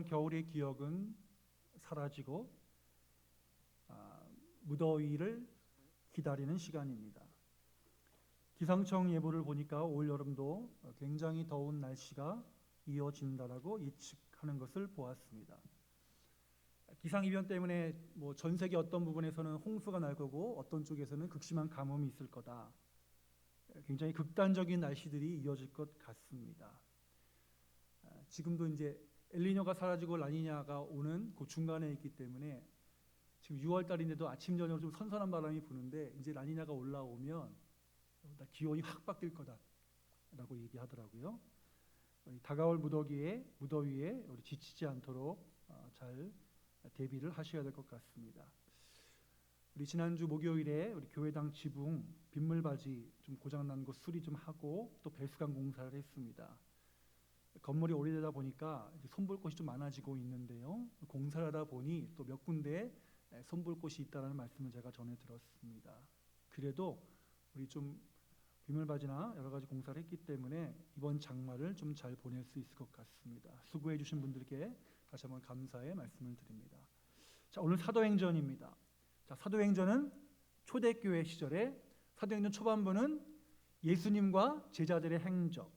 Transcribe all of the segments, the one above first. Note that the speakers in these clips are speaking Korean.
겨울의 기억은 사라지고 무더위를 기다리는 시간입니다. 기상청 예보를 보니까 올 여름도 굉장히 더운 날씨가 이어진다라고 예측하는 것을 보았습니다. 기상이변 때문에 전 세계 어떤 부분에서는 홍수가 날 거고 어떤 쪽에서는 극심한 가뭄이 있을 거다. 굉장히 극단적인 날씨들이 이어질 것 같습니다. 지금도 이제 엘니뇨가 사라지고 라니냐가 오는 그 중간에 있기 때문에 지금 6월 달인데도 아침 저녁 좀 선선한 바람이 부는데 이제 라니냐가 올라오면 기온이 확 바뀔 거다라고 얘기하더라고요. 다가올 무더위에 우리 지치지 않도록 잘 대비를 하셔야 될 것 같습니다. 우리 지난주 목요일에 우리 교회당 지붕 빗물바지 좀 고장난 거 수리 좀 하고 또 배수관 공사를 했습니다. 건물이 오래되다 보니까 이제 손볼 곳이 좀 많아지고 있는데요. 공사를 하다 보니 또 몇 군데 손볼 곳이 있다는 말씀을 제가 전해 들었습니다. 그래도 우리 좀 빗물바지나 여러 가지 공사를 했기 때문에 이번 장마를 좀 잘 보낼 수 있을 것 같습니다. 수고해 주신 분들께 다시 한번 감사의 말씀을 드립니다. 자, 오늘 사도행전입니다. 자, 사도행전은 초대교회 시절에 사도행전 초반부는 예수님과 제자들의 행적,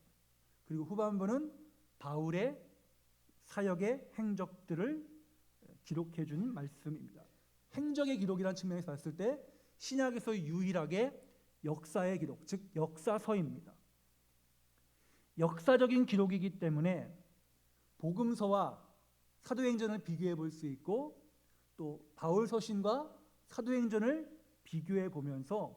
그리고 후반부는 바울의 사역의 행적들을 기록해 준 말씀입니다. 행적의 기록이라는 측면에서 봤을 때 신약에서 유일하게 역사의 기록, 즉 역사서입니다. 역사적인 기록이기 때문에 복음서와 사도행전을 비교해 볼 수 있고 또 바울 서신과 사도행전을 비교해 보면서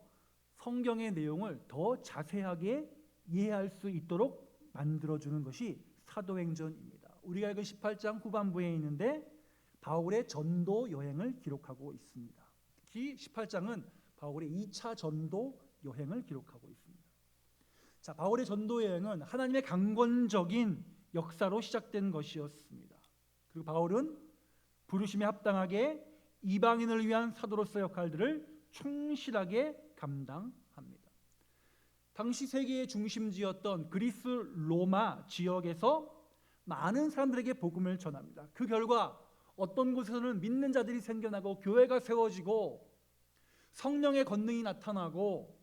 성경의 내용을 더 자세하게 이해할 수 있도록 만들어주는 것이 사도행전입니다. 우리가 읽은 18장 후반부에 있는데 바울의 전도 여행을 기록하고 있습니다. 특히 18장은 바울의 2차 전도 여행을 기록하고 있습니다. 자, 바울의 전도 여행은 하나님의 강권적인 역사로 시작된 것이었습니다. 그리고 바울은 부르심에 합당하게 이방인을 위한 사도로서의 역할들을 충실하게 감당합니다. 당시 세계의 중심지였던 그리스 로마 지역에서 많은 사람들에게 복음을 전합니다. 그 결과 어떤 곳에서는 믿는 자들이 생겨나고 교회가 세워지고 성령의 권능이 나타나고,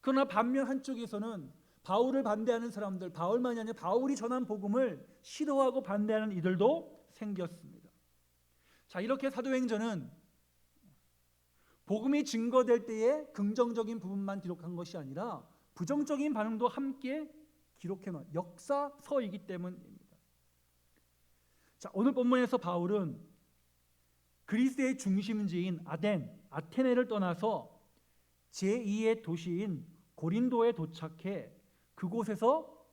그러나 반면 한쪽에서는 바울을 반대하는 사람들, 바울만이 아니라 바울이 전한 복음을 싫어하고 반대하는 이들도 생겼습니다. 자, 이렇게 사도행전은 복음이 증거될 때에 긍정적인 부분만 기록한 것이 아니라 부정적인 반응도 함께 기록해 놓은 역사서이기 때문입니다. 자, 오늘 본문에서 바울은 그리스의 중심지인 아테네를 떠나서 제2의 도시인 고린도에 도착해 그곳에서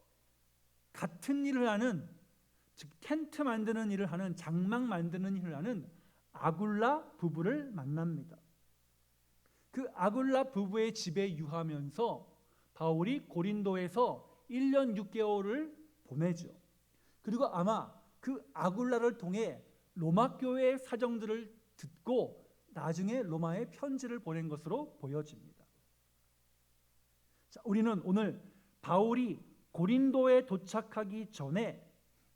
같은 일을 하는, 즉 텐트 만드는 일을 하는, 장막 만드는 일을 하는 아굴라 부부를 만납니다. 그 아굴라 부부의 집에 유하면서 바울이 고린도에서 1년 6개월을 보내죠. 그리고 아마 그 아굴라를 통해 로마 교회의 사정들을 듣고 나중에 로마에 편지를 보낸 것으로 보여집니다. 자, 우리는 오늘 바울이 고린도에 도착하기 전에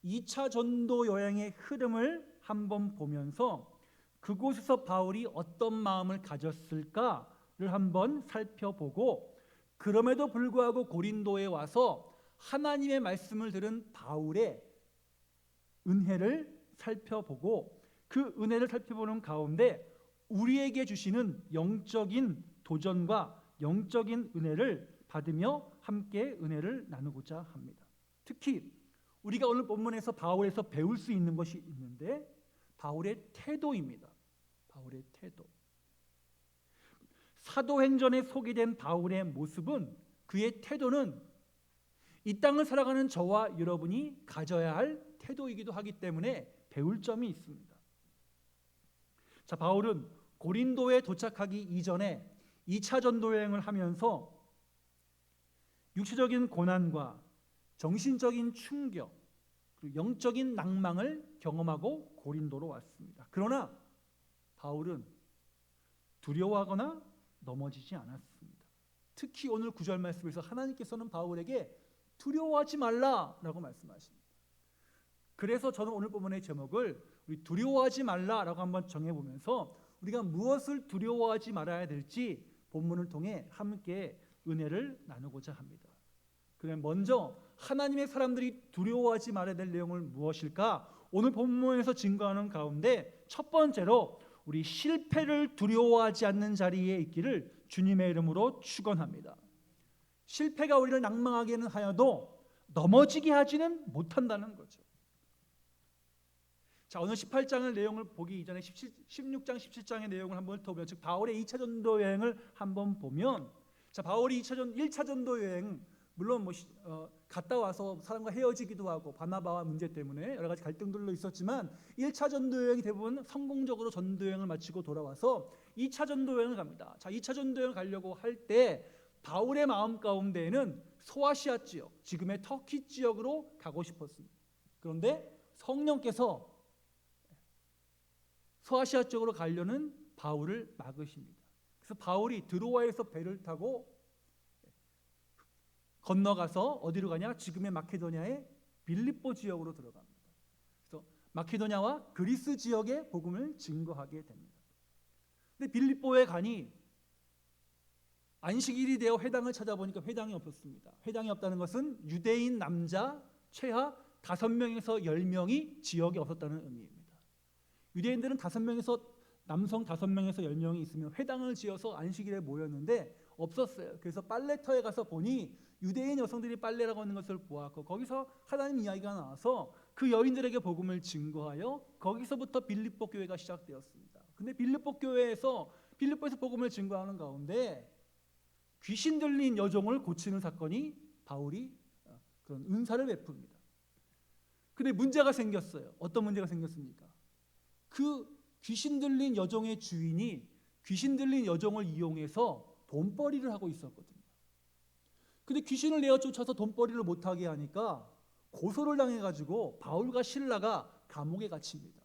2차 전도 여행의 흐름을 한번 보면서 그곳에서 바울이 어떤 마음을 가졌을까를 한번 살펴보고, 그럼에도 불구하고 고린도에 와서 하나님의 말씀을 들은 바울의 은혜를 살펴보고, 그 은혜를 살펴보는 가운데 우리에게 주시는 영적인 도전과 영적인 은혜를 받으며 함께 은혜를 나누고자 합니다. 특히 우리가 오늘 본문에서 바울에서 배울 수 있는 것이 있는데 바울의 태도입니다. 바울의 태도. 사도행전에 소개된 바울의 모습은, 그의 태도는 이 땅을 살아가는 저와 여러분이 가져야 할 태도이기도 하기 때문에 배울 점이 있습니다. 자, 바울은 고린도에 도착하기 이전에 2차 전도 여행을 하면서 육체적인 고난과 정신적인 충격, 그리고 영적인 낭망을 경험하고 고린도로 왔습니다. 그러나 바울은 두려워하거나 넘어지지 않았습니다. 특히 오늘 9절 말씀에서 하나님께서는 바울에게 두려워하지 말라라고 말씀하십니다. 그래서 저는 오늘 본문의 제목을 우리 두려워하지 말라라고 한번 정해보면서 우리가 무엇을 두려워하지 말아야 될지 본문을 통해 함께 은혜를 나누고자 합니다. 그러면 먼저 하나님의 사람들이 두려워하지 말아야 될 내용은 무엇일까? 오늘 본문에서 증거하는 가운데 첫 번째로 우리 실패를 두려워하지 않는 자리에 있기를 주님의 이름으로 축원합니다. 실패가 우리를 낭망하게는 하여도 넘어지게 하지는 못한다는 거죠. 자, 오늘 18장의 내용을 보기 이전에 16장, 17장의 내용을 한번 더 보면, 즉 바울의 2차 전도 여행을 한번 보면, 자, 바울이 1차 전도 여행 물론 갔다 와서 사람과 헤어지기도 하고 바나바와 문제 때문에 여러 가지 갈등들도 있었지만 1차 전도 여행이 대부분 성공적으로 전도 여행을 마치고 돌아와서 2차 전도 여행을 갑니다. 자, 2차 전도 여행을 가려고 할 때 바울의 마음 가운데에는 소아시아 지역, 지금의 터키 지역으로 가고 싶었습니다. 그런데 성령께서 소아시아 쪽으로 가려는 바울을 막으십니다. 그래서 바울이 드로아에서 배를 타고 건너가서 어디로 가냐? 지금의 마케도니아의 빌립보 지역으로 들어갑니다. 그래서 마케도니아와 그리스 지역의 복음을 증거하게 됩니다. 근데 빌립보에 가니 안식일이 되어 회당을 찾아보니까 회당이 없었습니다. 회당이 없다는 것은 유대인 남자 최하 5명에서 10명이 지역에 없었다는 의미입니다. 유대인들은 5명에서 남성 5명에서 10명이 있으면 회당을 지어서 안식일에 모였는데 없었어요. 그래서 빨래터에 가서 보니 유대인 여성들이 빨래라고 하는 것을 보았고 거기서 하나님 이야기가 나와서 그 여인들에게 복음을 증거하여 거기서부터 빌립보 교회가 시작되었습니다. 근데 빌립보에서 복음을 증거하는 가운데 귀신 들린 여종을 고치는 사건이 바울이 그런 은사를 베풉니다. 근데 문제가 생겼어요. 어떤 문제가 생겼습니까? 그 귀신 들린 여종의 주인이 귀신 들린 여종을 이용해서 돈벌이를 하고 있었거든요. 근데 귀신을 내어 쫓아서 돈벌이를 못하게 하니까 고소를 당해가지고 바울과 실라가 감옥에 갇힙니다.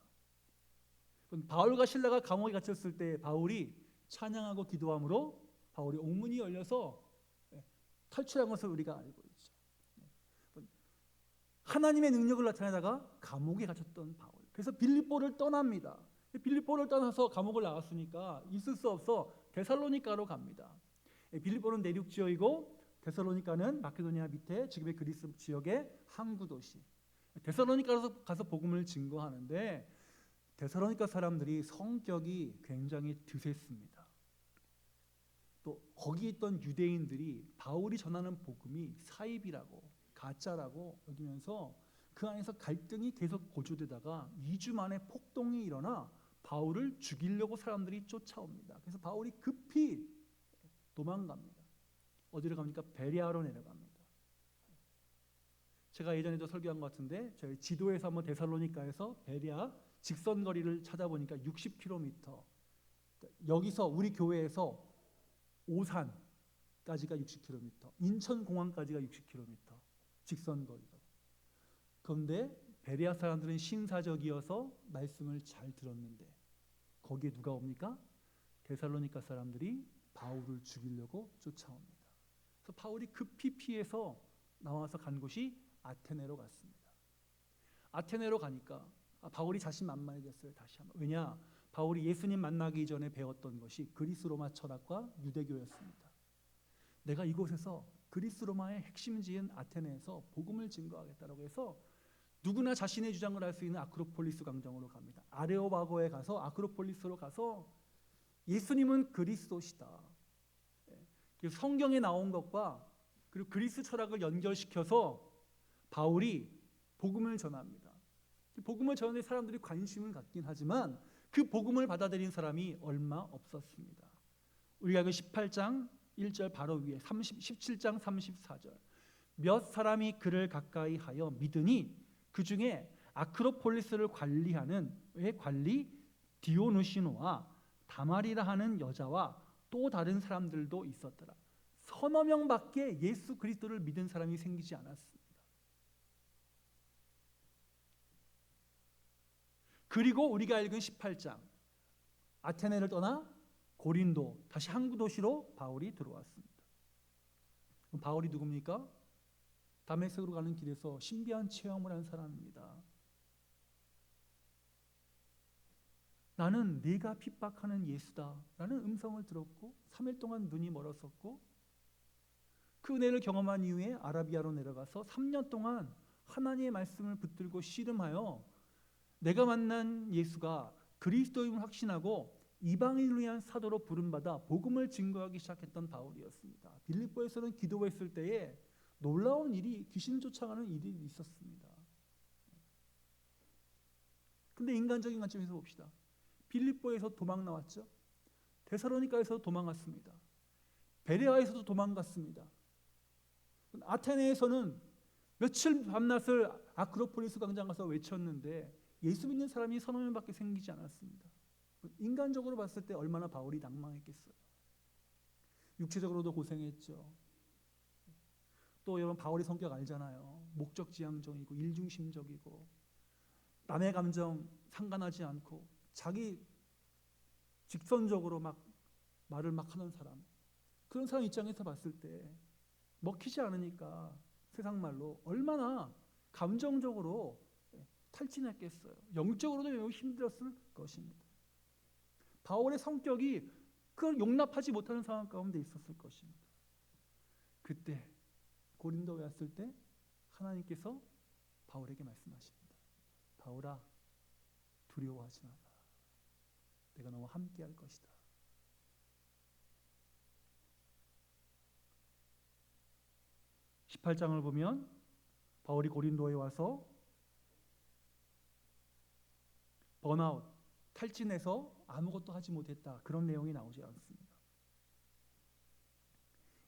바울과 실라가 감옥에 갇혔을 때 바울이 찬양하고 기도함으로 바울이 옥문이 열려서 탈출한 것을 우리가 알고 있죠. 하나님의 능력을 나타내다가 감옥에 갇혔던 바울. 그래서 빌립보를 떠납니다. 빌립보를 떠나서 감옥을 나갔으니까 있을 수 없어 데살로니가로 갑니다. 빌립보는 내륙 지역이고 데살로니가는 마케도니아 밑에 지금의 그리스 지역의 항구 도시. 데살로니가로 가서 복음을 증거하는데 데살로니가 사람들이 성격이 굉장히 드셌습니다. 또 거기 있던 유대인들이 바울이 전하는 복음이 사입이라고 가짜라고 여기면서 그 안에서 갈등이 계속 고조되다가 2주 만에 폭동이 일어나 바울을 죽이려고 사람들이 쫓아옵니다. 그래서 바울이 급히 도망갑니다. 어디로 갑니까? 베레아로 내려갑니다. 제가 예전에도 설교한 것 같은데 저희 지도에서 한번 데살로니가에서 베레아 직선 거리를 찾아보니까 60km. 여기서 우리 교회에서 오산까지가 60km, 인천공항까지가 60km 직선 거리로. 그런데 베레아 사람들은 신사적이어서 말씀을 잘 들었는데 거기에 누가 옵니까? 데살로니가 사람들이 바울을 죽이려고 쫓아옵니다. 그래서 바울이 급히 피해서 나와서 간 곳이 아테네로 갔습니다. 아테네로 가니까 바울이 자신만만해졌어요. 다시 한번. 왜냐? 바울이 예수님 만나기 전에 배웠던 것이 그리스 로마 철학과 유대교였습니다. 내가 이곳에서 그리스 로마의 핵심지인 아테네에서 복음을 증거하겠다라고 해서 누구나 자신의 주장을 할 수 있는 아크로폴리스 광장으로 갑니다. 아레오바고에 가서 아크로폴리스로 가서 예수님은 그리스도시다. 성경에 나온 것과 그리고 그리스 철학을 연결시켜서 바울이 복음을 전합니다. 복음을 전하는 사람들이 관심을 갖긴 하지만 그 복음을 받아들인 사람이 얼마 없었습니다. 우리가 그 18장 1절 바로 위에 17장 34절 몇 사람이 그를 가까이 하여 믿으니 그 중에 아크로폴리스를 관리하는 관리 디오누시노와 다말이라 하는 여자와 또 다른 사람들도 있었더라. 서너 명밖에 예수 그리스도를 믿은 사람이 생기지 않았습니다. 그리고 우리가 읽은 18장 아테네를 떠나 고린도 다시 항구 도시로 바울이 들어왔습니다. 그럼 바울이 누굽니까? 다메섹으로 가는 길에서 신비한 체험을 한 사람입니다. 나는 네가 핍박하는 예수다라는 음성을 들었고 3일 동안 눈이 멀었었고 그 은혜를 경험한 이후에 아라비아로 내려가서 3년 동안 하나님의 말씀을 붙들고 씨름하여 내가 만난 예수가 그리스도임을 확신하고 이방인을 위한 사도로 부름받아 복음을 증거하기 시작했던 바울이었습니다. 빌립보에서는 기도했을 때에 놀라운 일이, 귀신을 쫓아가는 일이 있었습니다. 근데 인간적인 관점에서 봅시다. 빌립보에서 도망 나왔죠. 데살로니가에서 도망갔습니다. 베레아에서도 도망갔습니다. 아테네에서는 며칠 밤낮을 아크로폴리스 광장 가서 외쳤는데 예수 믿는 사람이 서너 명밖에 생기지 않았습니다. 인간적으로 봤을 때 얼마나 바울이 낭망했겠어요. 육체적으로도 고생했죠. 또 여러분 바울의 성격 알잖아요. 목적지향적이고 일중심적이고 남의 감정 상관하지 않고 자기 직선적으로 막 말을 막 하는 사람. 그런 사람 입장에서 봤을 때 먹히지 않으니까 세상 말로 얼마나 감정적으로 탈진했겠어요. 영적으로도 매우 힘들었을 것입니다. 바울의 성격이 그걸 용납하지 못하는 상황 가운데 있었을 것입니다. 그때 고린도에 왔을 때 하나님께서 바울에게 말씀하십니다. 바울아, 두려워하지 마라. 내가 너와 함께할 것이다. (18장을) 보면 바울이 고린도에 와서 번아웃, 탈진해서 아무것도 하지 못했다. 그런 내용이 나오지 않습니다.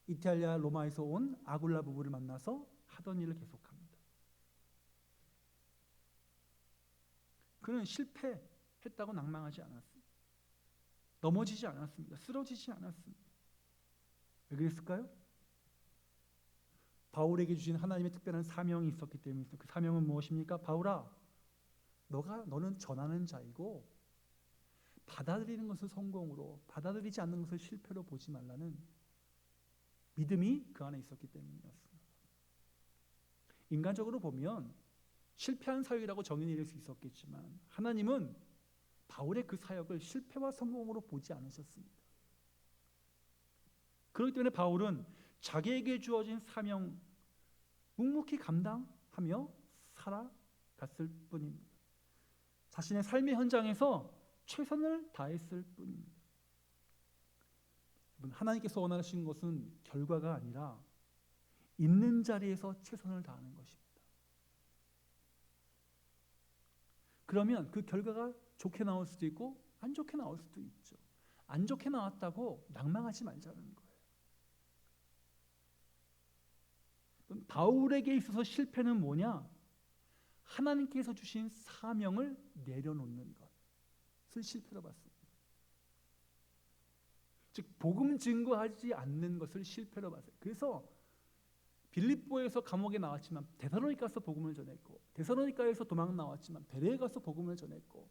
이탈리아 로마에서 온 아굴라 부부를 만나서 하던 일을 계속합니다. 그는 실패했다고 낭망하지 않았습니다. 넘어지지 않았습니다. 쓰러지지 않았습니다. 왜 그랬을까요? 바울에게 주신 하나님의 특별한 사명이 있었기 때문입니다. 그 사명은 무엇입니까? 바울아, 너는 전하는 자이고 받아들이는 것을 성공으로, 받아들이지 않는 것을 실패로 보지 말라는 믿음이 그 안에 있었기 때문이었습니다. 인간적으로 보면 실패한 사역이라고 정의 내릴 수 있었겠지만 하나님은 바울의 그 사역을 실패와 성공으로 보지 않으셨습니다. 그렇기 때문에 바울은 자기에게 주어진 사명 묵묵히 감당하며 살아갔을 뿐입니다. 자신의 삶의 현장에서 최선을 다했을 뿐입니다. 하나님께서 원하시는 것은 결과가 아니라 있는 자리에서 최선을 다하는 것입니다. 그러면 그 결과가 좋게 나올 수도 있고 안 좋게 나올 수도 있죠. 안 좋게 나왔다고 낭망하지 말자는 거예요. 바울에게 있어서 실패는 뭐냐? 하나님께서 주신 사명을 내려놓는 것을 실패로 봤습니다. 즉 복음 증거하지 않는 것을 실패로 봤어요. 그래서 빌립보에서 감옥에 나왔지만 데살로니가서 복음을 전했고, 데살로니가에서 도망 나왔지만 베레에 가서 복음을 전했고,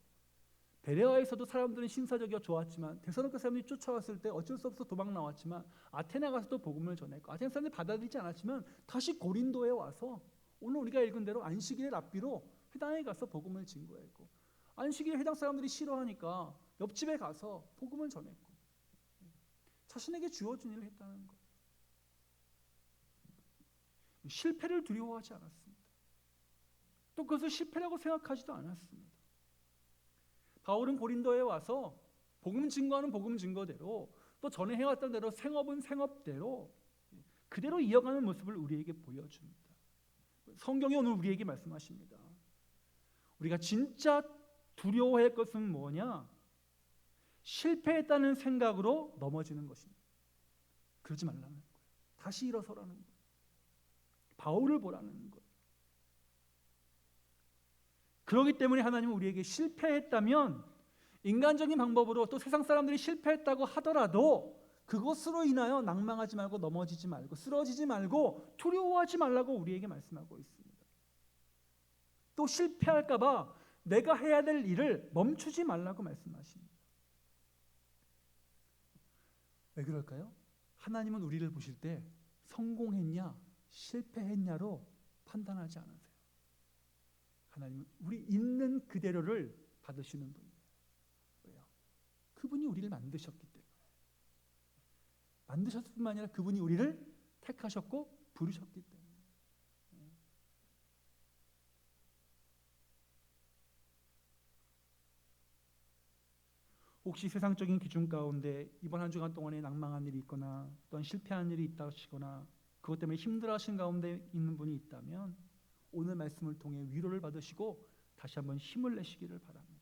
베레아에서도 사람들은 신사적이어 좋았지만 데살로니가 사람들이 쫓아왔을 때 어쩔 수 없어 도망 나왔지만 아테네 가서도 복음을 전했고, 아테네 사람들이 받아들이지 않았지만 다시 고린도에 와서 오늘 우리가 읽은 대로 안식일의 랍비로 회당에 가서 복음을 증거했고, 안식일 회당 사람들이 싫어하니까 옆집에 가서 복음을 전했고, 자신에게 주어진 일을 했다는 거예요. 실패를 두려워하지 않았습니다. 또 그것을 실패라고 생각하지도 않았습니다. 바울은 고린도에 와서 복음 증거하는 복음 증거대로, 또 전에 해왔던 대로 생업은 생업대로 그대로 이어가는 모습을 우리에게 보여줍니다. 성경이 오늘 우리에게 말씀하십니다. 우리가 진짜 두려워할 것은 뭐냐? 실패했다는 생각으로 넘어지는 것입니다. 그러지 말라는 거예요. 다시 일어서라는 거예요. 바울을 보라는 거예요. 그렇기 때문에 하나님은 우리에게 실패했다면 인간적인 방법으로, 또 세상 사람들이 실패했다고 하더라도 그것으로 인하여 낭망하지 말고 넘어지지 말고 쓰러지지 말고 두려워하지 말라고 우리에게 말씀하고 있습니다. 또 실패할까 봐 내가 해야 될 일을 멈추지 말라고 말씀하십니다. 왜 그럴까요? 하나님은 우리를 보실 때 성공했냐 실패했냐로 판단하지 않으세요. 하나님은 우리 있는 그대로를 받으시는 분이에요. 왜요? 그분이 우리를 만드셨기 때문에. 만드셨을 뿐만 아니라 그분이 우리를 택하셨고 부르셨기 때문에. 혹시 세상적인 기준 가운데 이번 한 주간 동안에 낭망한 일이 있거나 또한 실패한 일이 있다 하시거나 그것 때문에 힘들어하신 가운데 있는 분이 있다면 오늘 말씀을 통해 위로를 받으시고 다시 한번 힘을 내시기를 바랍니다.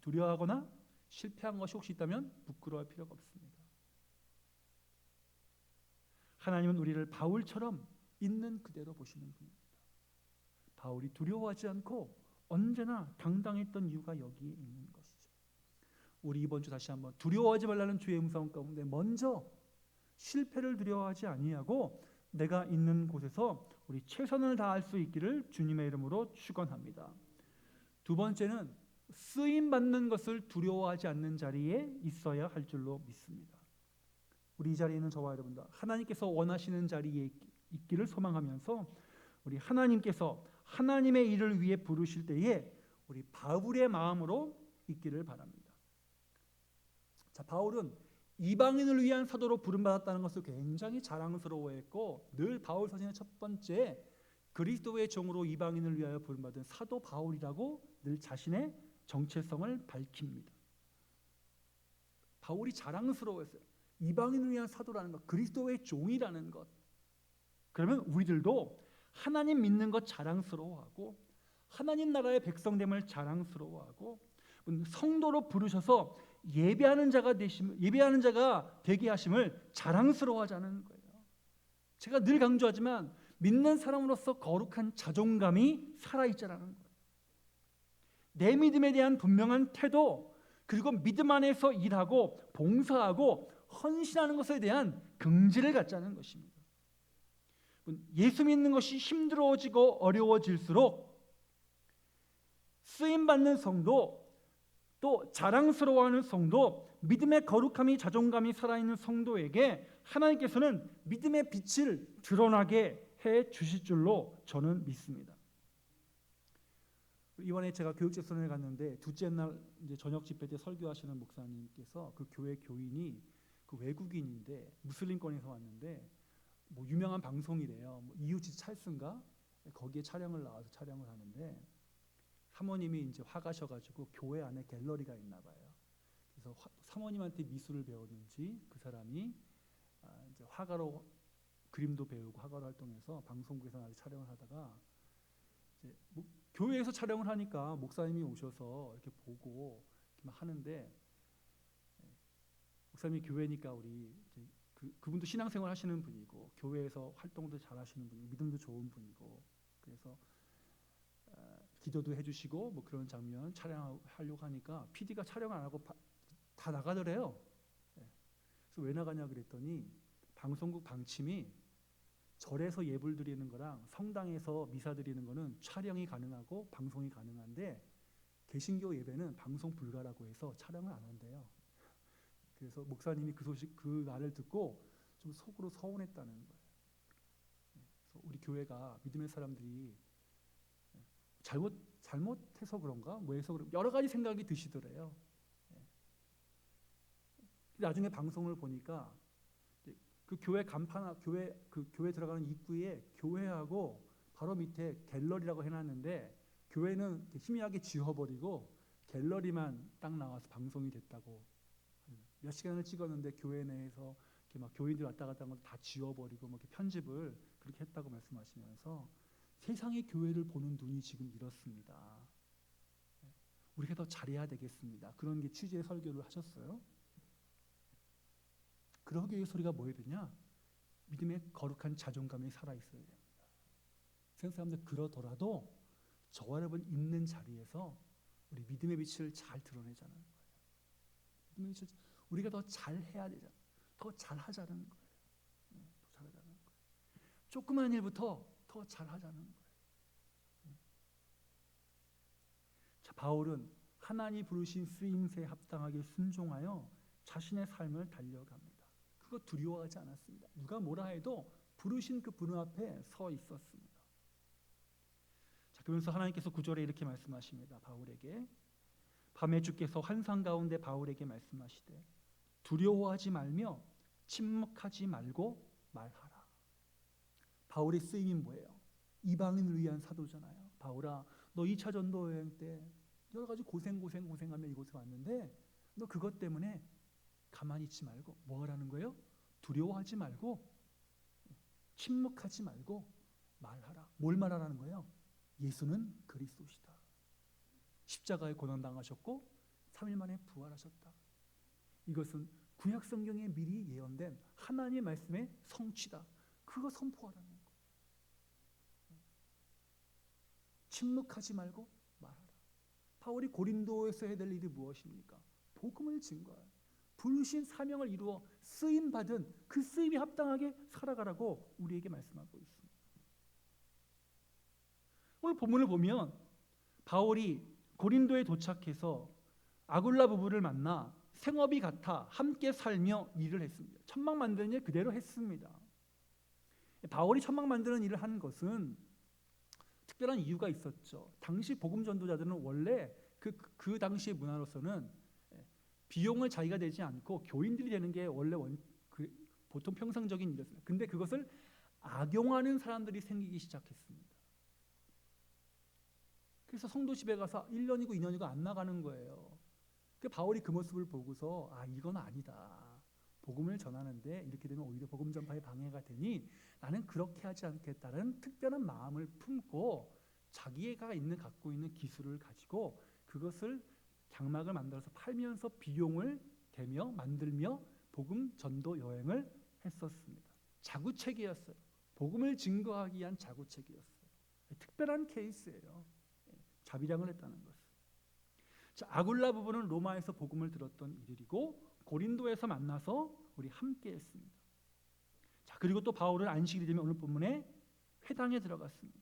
두려워하거나 실패한 것이 혹시 있다면 부끄러워할 필요가 없습니다. 하나님은 우리를 바울처럼 있는 그대로 보시는 분입니다. 바울이 두려워하지 않고 언제나 당당했던 이유가 여기에 있는 것이죠. 우리 이번 주 다시 한번 두려워하지 말라는 주의 음성 가운데 먼저 실패를 두려워하지 아니하고 내가 있는 곳에서 우리 최선을 다할 수 있기를 주님의 이름으로 축원합니다. 두 번째는 쓰임 받는 것을 두려워하지 않는 자리에 있어야 할 줄로 믿습니다. 우리 이 자리에 있는 저와 여러분들 하나님께서 원하시는 자리에 있기를 소망하면서 우리 하나님께서 하나님의 일을 위해 부르실 때에 우리 바울의 마음으로 있기를 바랍니다. 자, 바울은 이방인을 위한 사도로 부름받았다는 것을 굉장히 자랑스러워했고 늘 바울 서신의 첫 번째 그리스도의 종으로 이방인을 위하여 부름받은 사도 바울이라고 늘 자신의 정체성을 밝힙니다. 바울이 자랑스러워했어요. 이방인을 위한 사도라는 것, 그리스도의 종이라는 것. 그러면 우리들도 하나님 믿는 것 자랑스러워하고 하나님 나라의 백성됨을 자랑스러워하고 성도로 부르셔서 예배하는 자가 되게 하심을 자랑스러워하자는 거예요. 제가 늘 강조하지만 믿는 사람으로서 거룩한 자존감이 살아있자라는 거예요. 내 믿음에 대한 분명한 태도 그리고 믿음 안에서 일하고 봉사하고 헌신하는 것에 대한 긍지를 갖자는 것입니다. 예수 믿는 것이 힘들어지고 어려워질수록 쓰임받는 성도 또 자랑스러워하는 성도 믿음의 거룩함이 자존감이 살아있는 성도에게 하나님께서는 믿음의 빛을 드러나게 해 주실 줄로 저는 믿습니다. 이번에 제가 교육제선에 갔는데 둘째 날 이제 저녁 집회 때 설교하시는 목사님께서 그 교회 교인이 그 외국인인데 무슬림권에서 왔는데 뭐 유명한 방송이래요. 뭐 이웃집 찰스인가 거기에 촬영을 나와서 촬영을 하는데 사모님이 이제 화가셔가지고 교회 안에 갤러리가 있나 봐요. 그래서 사모님한테 미술을 배웠는지 그 사람이 이제 화가로 그림도 배우고 화가로 활동해서 방송국에서 아주 촬영을 하다가 이제 교회에서 촬영을 하니까 목사님이 오셔서 이렇게 보고 이렇게 막 하는데 목사님이 교회니까 우리 이제 그분도 신앙생활 하시는 분이고 교회에서 활동도 잘 하시는 분이고 믿음도 좋은 분이고 그래서 기도도 해주시고 뭐 그런 장면 촬영하려고 하니까 PD가 촬영 안 하고 다 나가더래요. 그래서 왜 나가냐 그랬더니 방송국 방침이 절에서 예불 드리는 거랑 성당에서 미사 드리는 거는 촬영이 가능하고 방송이 가능한데 개신교 예배는 방송 불가라고 해서 촬영을 안 한대요. 그래서 목사님이 그 소식 그 말을 듣고 좀 속으로 서운했다는 거예요. 그래서 우리 교회가 믿음의 사람들이 잘못해서 그런가? 뭐 해서 그런가? 여러 가지 생각이 드시더래요. 나중에 방송을 보니까 그 교회 간판 교회 들어가는 입구에 교회하고 바로 밑에 갤러리라고 해놨는데 교회는 희미하게 지워버리고 갤러리만 딱 나와서 방송이 됐다고 몇 시간을 찍었는데 교회 내에서 이렇게 막 교인들 왔다 갔다 한 걸 다 지워버리고 뭐 이렇게 편집을 그렇게 했다고 말씀하시면서 세상의 교회를 보는 눈이 지금 이렇습니다. 우리가 더 잘해야 되겠습니다. 그런 게 취지의 설교를 하셨어요. 그러기 위해 소리가 뭐해야 되냐? 믿음의 거룩한 자존감이 살아있어야 됩니다. 세상 사람들 그러더라도 저와 여러분 있는 자리에서 우리 믿음의 빛을 잘 드러내자는 거예요. 믿음의 빛을 우리가 더 잘해야 되잖아요. 더 잘하자는 거예요. 더 잘하자는 거예요. 조그만 일부터 더 잘하자는 거예요. 자, 바울은 하나님 부르신 쓰임새에 합당하게 순종하여 자신의 삶을 달려갑니다. 그거 두려워하지 않았습니다. 누가 뭐라 해도 부르신 그 분 앞에 서 있었습니다. 자, 그러면서 하나님께서 9절에 이렇게 말씀하십니다. 밤에 주께서 환상 가운데 바울에게 말씀하시되 두려워하지 말며 침묵하지 말고 말하라. 바울의 쓰임이 뭐예요? 이방인을 위한 사도잖아요. 바울아, 너 2차 전도 여행 때 여러 가지 고생하며 이곳에 왔는데 너 그것 때문에 가만히 있지 말고 뭐 하라는 거예요? 두려워하지 말고 침묵하지 말고 말하라. 뭘 말하라는 거예요? 예수는 그리스도시다. 십자가에 고난당하셨고 3일 만에 부활하셨다. 이것은 구약 성경에 미리 예언된 하나님의 말씀의 성취다. 그거 선포하라는 거예요. 침묵하지 말고 말하라. 바울이 고린도에서 해야 될 일이 무엇입니까? 복음을 증거할 부르신 사명을 이루어 쓰임 받은 그 쓰임에 합당하게 살아가라고 우리에게 말씀하고 있습니다. 오늘 본문을 보면 바울이 고린도에 도착해서 아굴라 부부를 만나 생업이 같아 함께 살며 일을 했습니다. 천막 만드는 일 그대로 했습니다. 바울이 천막 만드는 일을 한 것은 특별한 이유가 있었죠. 당시 복음 전도자들은 원래 그 당시의 문화로서는 비용을 자기가 내지 않고 교인들이 되는 게 원래 보통 평상적인 일이었습니다. 근데 그것을 악용하는 사람들이 생기기 시작했습니다. 그래서 성도 집에 가서 1년이고 2년이고 안 나가는 거예요. 바울이 그 모습을 보고서 이건 아니다. 복음을 전하는데 이렇게 되면 오히려 복음 전파에 방해가 되니 나는 그렇게 하지 않겠다는 특별한 마음을 품고 자기가 갖고 있는 기술을 가지고 그것을 장막을 만들어서 팔면서 비용을 대며 만들며 복음 전도 여행을 했었습니다. 자구책이었어요. 복음을 증거하기 위한 자구책이었어요. 특별한 케이스예요. 자비량을 했다는 것은. 자, 아굴라 부부는 로마에서 복음을 들었던 이들이고 고린도에서 만나서 우리 함께 했습니다. 자, 그리고 또 바울은 안식일이 되면 오늘 본문에 회당에 들어갔습니다.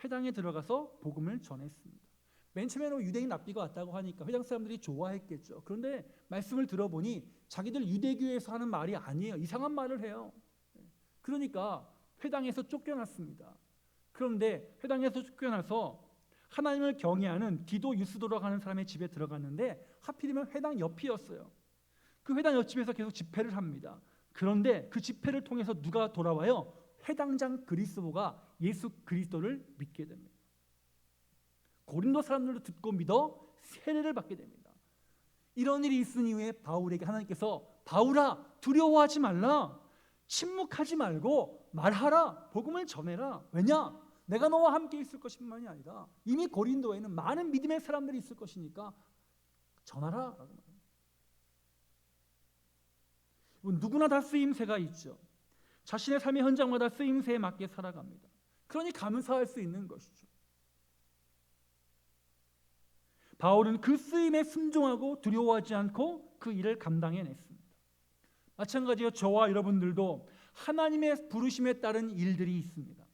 회당에 들어가서 복음을 전했습니다. 맨 처음에는 유대인 랍비가 왔다고 하니까 회당 사람들이 좋아했겠죠. 그런데 말씀을 들어보니 자기들 유대교에서 하는 말이 아니에요. 이상한 말을 해요. 그러니까 회당에서 쫓겨났습니다. 그런데 회당에서 쫓겨나서 하나님을 경외하는 디도 유스도라고 하는 사람의 집에 들어갔는데 하필이면 회당 옆이었어요. 그 회당 옆집에서 계속 집회를 합니다. 그런데 그 집회를 통해서 누가 돌아와요? 회당장 그리스도가 예수 그리스도를 믿게 됩니다. 고린도 사람들도 듣고 믿어 세례를 받게 됩니다. 이런 일이 있은 이후에 바울에게 하나님께서 바울아 두려워하지 말라, 침묵하지 말고 말하라, 복음을 전해라. 왜냐? 내가 너와 함께 있을 것뿐만이 아니라 이미 고린도에는 많은 믿음의 사람들이 있을 것이니까 전하라. 누구나 다 쓰임새가 있죠. 자신의 삶의 현장마다 쓰임새에 맞게 살아갑니다. 그러니 감사할 수 있는 것이죠. 바울은 그 쓰임에 순종하고 두려워하지 않고 그 일을 감당해냈습니다. 마찬가지로 저와 여러분들도 하나님의 부르심에 따른 일들이 있습니다.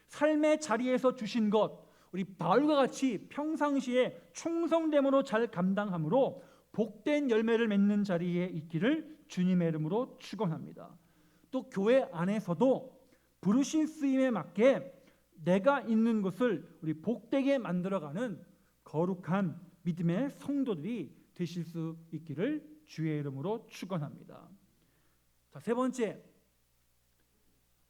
삶의 자리에서 주신 것, 우리 바울과 같이 평상시에 충성됨으로 잘 감당함으로 복된 열매를 맺는 자리에 있기를 주님의 이름으로 축원합니다. 또 교회 안에서도 부르신 쓰임에 맞게 내가 있는 것을 우리 복되게 만들어가는 거룩한 믿음의 성도들이 되실 수 있기를 주의 이름으로 축원합니다. 자, 세 번째,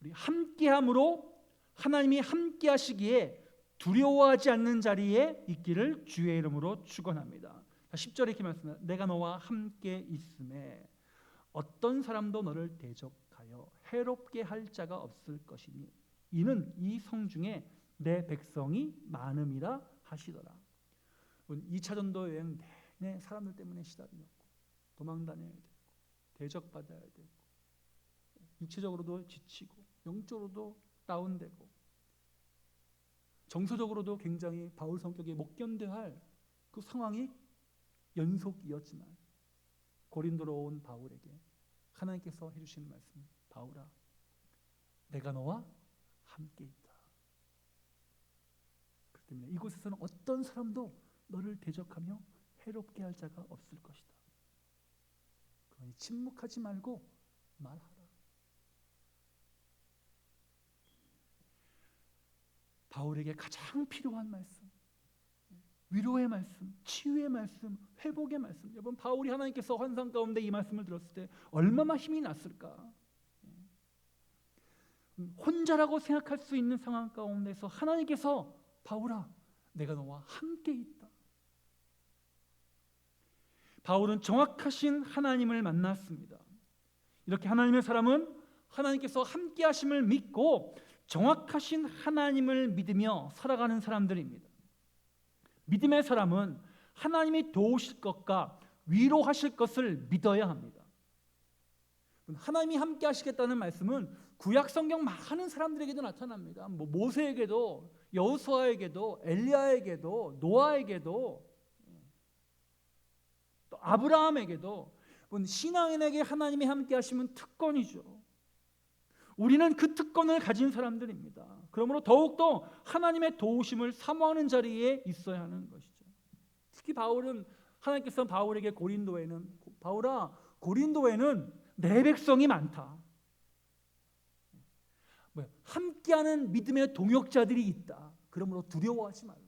우리 함께함으로 하나님이 함께하시기에 두려워하지 않는 자리에 있기를 주의 이름으로 축원합니다. 10절에 이렇게 말씀합니다. 내가 너와 함께 있음에 어떤 사람도 너를 대적하여 해롭게 할 자가 없을 것이니 이는 이 성중에 내 백성이 많음이라 하시더라. 2차 전도 여행 내내 사람들 때문에 시달렸고 도망다녀야 되고 대적받아야 되고 육체적으로도 지치고 영적으로도 다운되고 정서적으로도 굉장히 바울 성격에 못 견뎌할 그 상황이 연속이었지만 고린도로 온 바울에게 하나님께서 해주시는 말씀, 바울아 내가 너와 함께 있다. 그렇기 때문에 이곳에서는 어떤 사람도 너를 대적하며 해롭게 할 자가 없을 것이다. 그러니 침묵하지 말고 말하라. 바울에게 가장 필요한 말씀, 위로의 말씀, 치유의 말씀, 회복의 말씀. 여러분, 바울이 하나님께서 환상 가운데 이 말씀을 들었을 때 얼마나 힘이 났을까? 혼자라고 생각할 수 있는 상황 가운데서 하나님께서 바울아, 내가 너와 함께 있다. 바울은 정확하신 하나님을 만났습니다. 이렇게 하나님의 사람은 하나님께서 함께 하심을 믿고 정확하신 하나님을 믿으며 살아가는 사람들입니다. 믿음의 사람은 하나님이 도우실 것과 위로하실 것을 믿어야 합니다. 하나님이 함께 하시겠다는 말씀은 구약 성경 많은 사람들에게도 나타납니다. 모세에게도, 여호수아에게도, 엘리야에게도, 노아에게도, 또 아브라함에게도 신앙인에게 하나님이 함께 하시면 특권이죠. 우리는 그 특권을 가진 사람들입니다. 그러므로 더욱더 하나님의 도우심을 사모하는 자리에 있어야 하는 것이죠. 특히 바울은, 하나님께서 바울에게 고린도에는, 바울아, 고린도에는 내 백성이 많다. 함께하는 믿음의 동역자들이 있다. 그러므로 두려워하지 말라.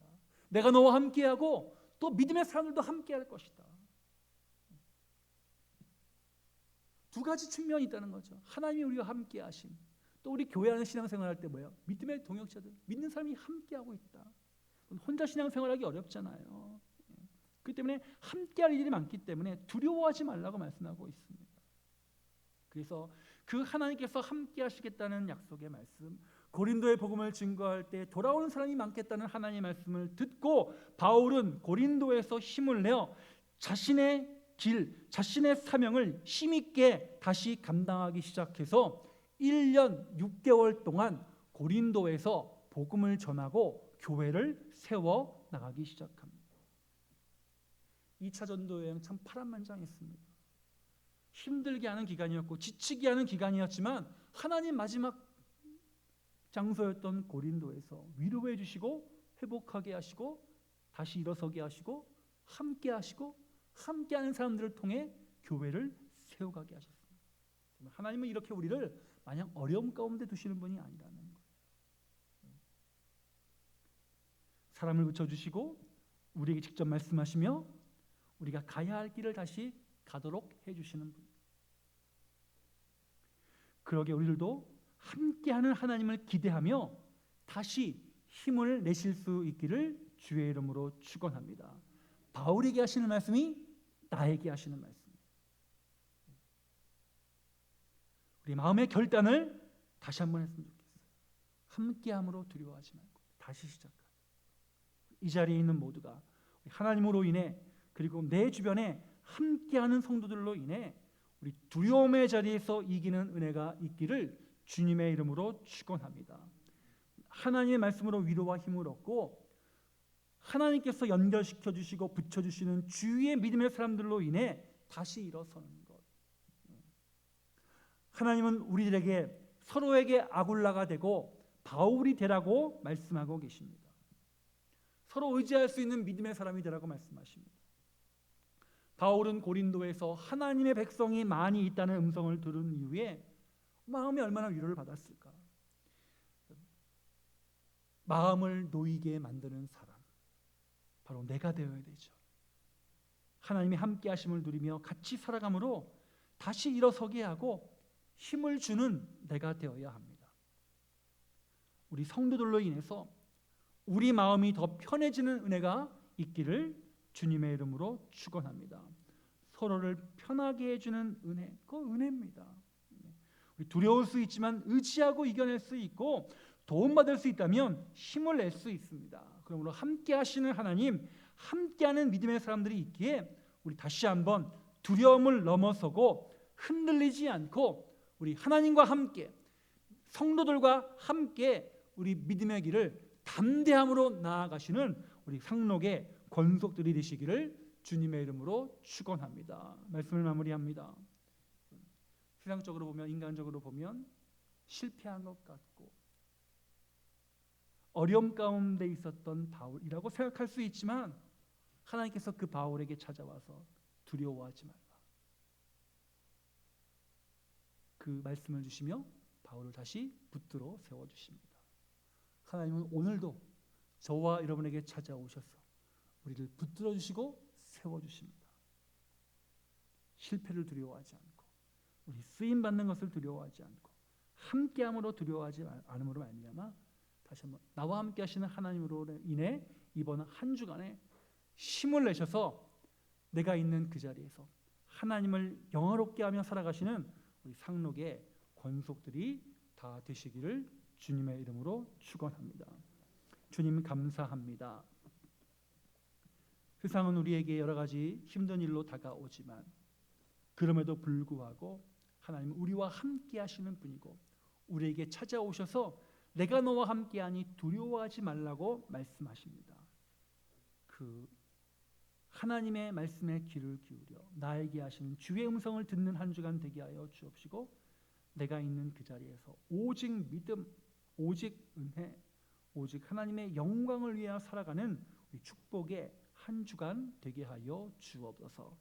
내가 너와 함께하고 또 믿음의 사람들도 함께할 것이다. 두 가지 측면이 있다는 거죠. 하나님이 우리와 함께 하심, 또 우리 교회 안에 신앙생활할 때 뭐예요? 믿음의 동역자들, 믿는 사람이 함께하고 있다. 혼자 신앙생활하기 어렵잖아요. 그렇기 때문에 함께할 일이 많기 때문에 두려워하지 말라고 말씀하고 있습니다. 그래서 그 하나님께서 함께 하시겠다는 약속의 말씀, 고린도의 복음을 증거할 때 돌아오는 사람이 많겠다는 하나님의 말씀을 듣고 바울은 고린도에서 힘을 내어 자신의 길, 자신의 사명을 힘있게 다시 감당하기 시작해서 1년 6개월 동안 고린도에서 복음을 전하고 교회를 세워 나가기 시작합니다. 2차 전도 여행 참 파란만장했습니다. 힘들게 하는 기간이었고 지치게 하는 기간이었지만 하나님 마지막 장소였던 고린도에서 위로해 주시고 회복하게 하시고 다시 일어서게 하시고 함께 하시고 함께하는 사람들을 통해 교회를 세워가게 하셨습니다. 하나님은 이렇게 우리를 마냥 어려움 가운데 두시는 분이 아니라는 거예요. 사람을 붙여주시고 우리에게 직접 말씀하시며 우리가 가야 할 길을 다시 가도록 해주시는 분. 그러게 우리들도 함께하는 하나님을 기대하며 다시 힘을 내실 수 있기를 주의 이름으로 축원합니다. 바울에게 하시는 말씀이 나에게 하시는 말씀입니다. 우리 마음의 결단을 다시 한번 했으면 좋겠어요. 함께함으로 두려워하지 말고 다시 시작하자. 이 자리에 있는 모두가 하나님으로 인해 그리고 내 주변에 함께하는 성도들로 인해 우리 두려움의 자리에서 이기는 은혜가 있기를 주님의 이름으로 축원합니다. 하나님의 말씀으로 위로와 힘을 얻고 하나님께서 연결시켜 주시고 붙여 주시는 주위의 믿음의 사람들로 인해 다시 일어서는 것. 하나님은 우리들에게 서로에게 아굴라가 되고 바울이 되라고 말씀하고 계십니다. 서로 의지할 수 있는 믿음의 사람이 되라고 말씀하십니다. 바울은 고린도에서 하나님의 백성이 많이 있다는 음성을 들은 이후에 마음이 얼마나 위로를 받았을까. 마음을 놓이게 만드는 사람, 바로 내가 되어야 되죠. 하나님이 함께 하심을 누리며 같이 살아감으로 다시 일어서게 하고 힘을 주는 내가 되어야 합니다. 우리 성도들로 인해서 우리 마음이 더 편해지는 은혜가 있기를 주님의 이름으로 축원합니다. 서로를 편하게 해주는 은혜, 그 은혜입니다. 우리 두려울 수 있지만 의지하고 이겨낼 수 있고 도움받을 수 있다면 힘을 낼 수 있습니다. 그러므로 함께 하시는 하나님, 함께하는 믿음의 사람들이 있기에 우리 다시 한번 두려움을 넘어서고 흔들리지 않고 우리 하나님과 함께 성도들과 함께 우리 믿음의 길을 담대함으로 나아가시는 우리 상록의 권속들이 되시기를 주님의 이름으로 축원합니다. 말씀을 마무리합니다. 세상적으로 보면, 인간적으로 보면 실패한 것 같고 어려움 가운데 있었던 바울이라고 생각할 수 있지만 하나님께서 그 바울에게 찾아와서 두려워하지 말라, 그 말씀을 주시며 바울을 다시 붙들어 세워주십니다. 하나님은 오늘도 저와 여러분에게 찾아오셔서 우리를 붙들어 주시고 세워 주십니다. 실패를 두려워하지 않고 우리 쓰임 받는 것을 두려워하지 않고 함께함으로 두려워하지 않음으로 말미암아 다시 한번 나와 함께 하시는 하나님으로 인해 이번 한 주간에 힘을 내셔서 내가 있는 그 자리에서 하나님을 영화롭게 하며 살아가시는 우리 상록의 권속들이 다 되시기를 주님의 이름으로 축원합니다. 주님 감사합니다. 세상은 우리에게 여러 가지 힘든 일로 다가오지만 그럼에도 불구하고 하나님은 우리와 함께 하시는 분이고 우리에게 찾아오셔서 내가 너와 함께하니 두려워하지 말라고 말씀하십니다. 그 하나님의 말씀에 귀를 기울여 나에게 하시는 주의 음성을 듣는 한 주간 되게 하여 주옵시고 내가 있는 그 자리에서 오직 믿음, 오직 은혜, 오직 하나님의 영광을 위하여 살아가는 우리 축복의 한 주간 되게 하여 주옵소서.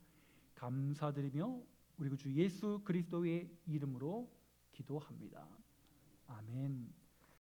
감사드리며 우리 주 예수 그리스도의 이름으로 기도합니다. 아멘.